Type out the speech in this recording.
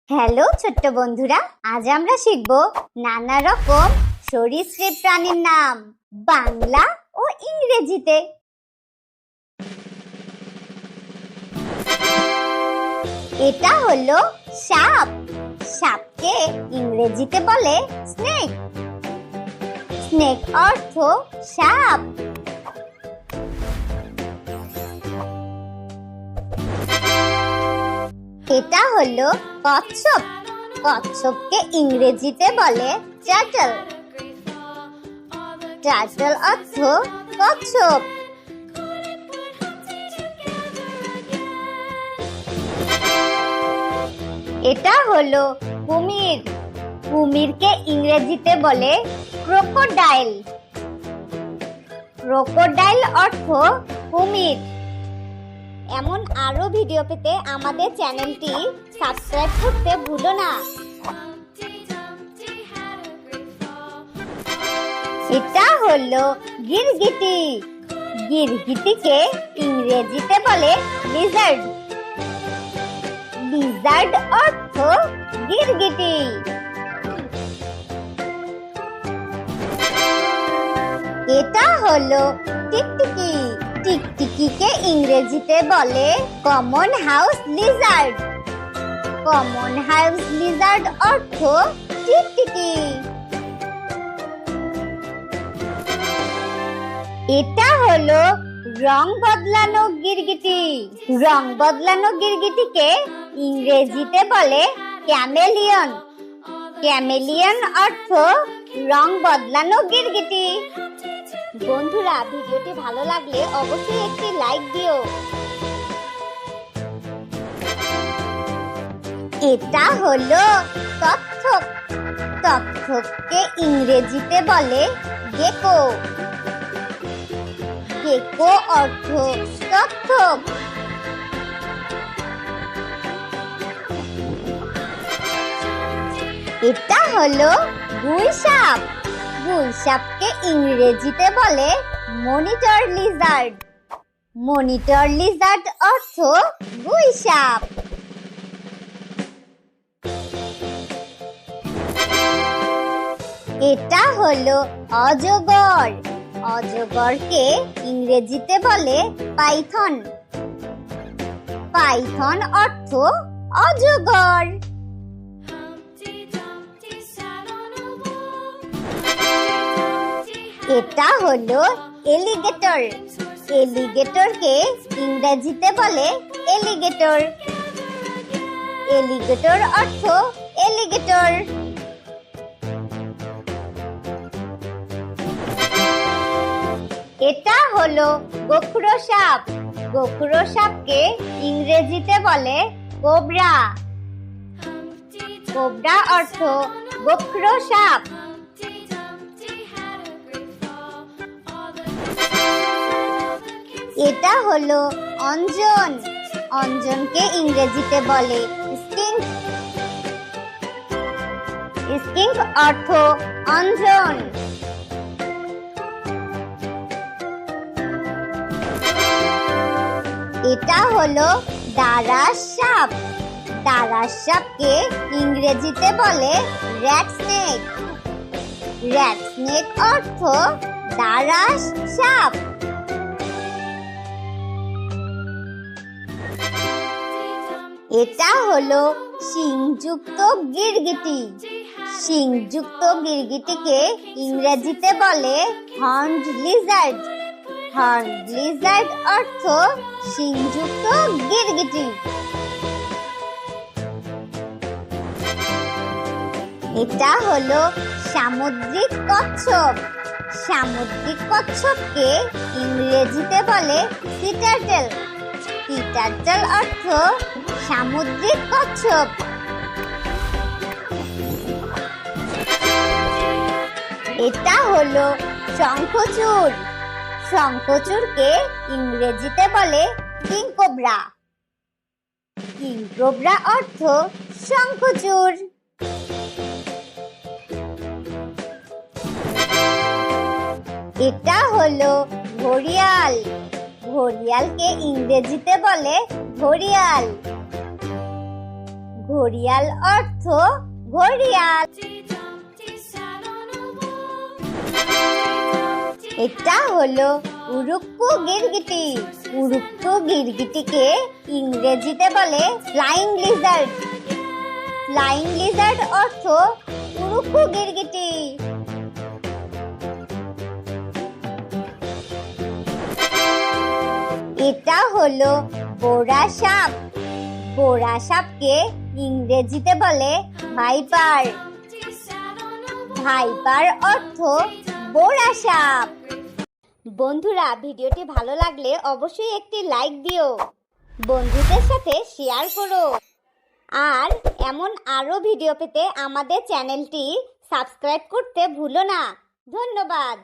Hello ছোট্ট বন্ধুরা, আজ আমরা শিখব নানা রকম সরীসৃপ প্রাণীর নাম বাংলা ও ইংরেজিতে। এটা হলো সাপ। সাপকে ইংরেজিতে বলে স্নেক। স্নেক অর্থ সাপ। এটা হলো কচ্ছপ। কচ্ছপকে ইংরেজিতে বলে টার্টল। টার্টল অর্থ কচ্ছপ। এটা হলো কুমির। কুমিরকে ইংরেজিতে বলে ক্রোকোডাইল। ক্রোকোডাইল অর্থ কুমির। এমন আরো ভিডিও পেতে আমাদের চ্যানেলটি সাবস্ক্রাইব করতে ভুলো না। এটা হলো গিরগিটি। গিরগিটিকে ইংরেজিতে বলে লিজার্ড। লিজার্ড অর্থ গিরগিটি। এটা হলো টিকটিকি। টিকটিকিকে ইংরেজিতে বলে common house Lizaad. Common house Lizaad অর্থ টিকটিকি। এটা হলো রং বদলানো গিরগিটি। রং বদলানো গিরগিটিকে ইংরেজিতে বলে ক্যামেলিয়ন। ক্যামেলিয়ন অর্থ রং বদলানো গিরগিটি। বন্ধুরা, ভিডিওটি ভালো লাগলে অবশ্যই একটি লাইক দিও। এটা হলো কচ্ছপ। কচ্ছপকে ইংরেজিতে বলে গেকো। গেকো অর্থ কচ্ছপ। এটা হলো গুইসাপ। গুইসাপকে ইংরেজিতে বলে মনিটর লিজার্ড। মনিটর লিজার্ড অর্থ গুইসাপ। এটা হলো অজগর। অজগরকে ইংরেজিতে বলে পাইথন। পাইথন অর্থ অজগর। এটা হলো এলিগেটর। এলিগেটরকে ইংরেজিতে বলে এলিগেটর। এলিগেটর অর্থ এলিগেটর। এটা হলো গোখরো সাপ। গোখরো সাপকে ইংরেজিতে বলে কোবরা। কোবরা অর্থ গোখরো সাপ। এটা হলো অঞ্জন। অঞ্জনকে ইংরেজিতে বলে স্কিঙ্ক। স্কিঙ্ক অর্থ অঞ্জন। এটা হলো দারাস সাপ। দারাস সাপকে ইংরেজিতে বলে র্যাট স্নেক। র্যাট স্নেক অর্থ দারাস সাপ। এটা হলো শিংযুক্ত গিরগিটি। শিংযুক্ত গিরগিটিকে ইংরেজিতে বলে হর্নড লিজার্ড। হর্নড লিজার্ড অর্থ শিংযুক্ত গিরগিটি। এটা হলো সামুদ্রিক কচ্ছপ। সামুদ্রিক কচ্ছপকে ইংরেজিতে বলে সি টার্টল। সি টার্টল অর্থ সামুদ্রিক কচ্ছপ। এটা হলো শঙ্খচূড়। শঙ্খচূড়কে ইংরেজিতে বলে কিং কোবরা। কিং কোবরা অর্থ শঙ্খচূড়। এটা হলো ঘড়িয়াল। ঘড়িয়ালকে ইংরেজিতে বলে ঘড়িয়াল। ঘড়িয়াল অর্থ ঘড়িয়াল। এটা হলো উড়ুক্কু গিরগিটি। উড়ুক্কু গিরগিটিকে ইংরেজিতে বলে ফ্লাইং লিজার্ড। ফ্লাইং লিজার্ড অর্থ উড়ুক্কু গিরগিটি। এটা হলো বোড়া সাপ। বোড়া সাপকে ইংরেজিতে বলে ভাইপার। ভাইপার অর্থ বোড়া সাপ। বন্ধুরা, ভিডিওটি ভালো লাগলে অবশ্যই একটি লাইক দিও, বন্ধুদের সাথে শেয়ার করো। আর এমন আরো ভিডিও পেতে আমাদের চ্যানেলটি সাবস্ক্রাইব করতে ভুলো না। ধন্যবাদ।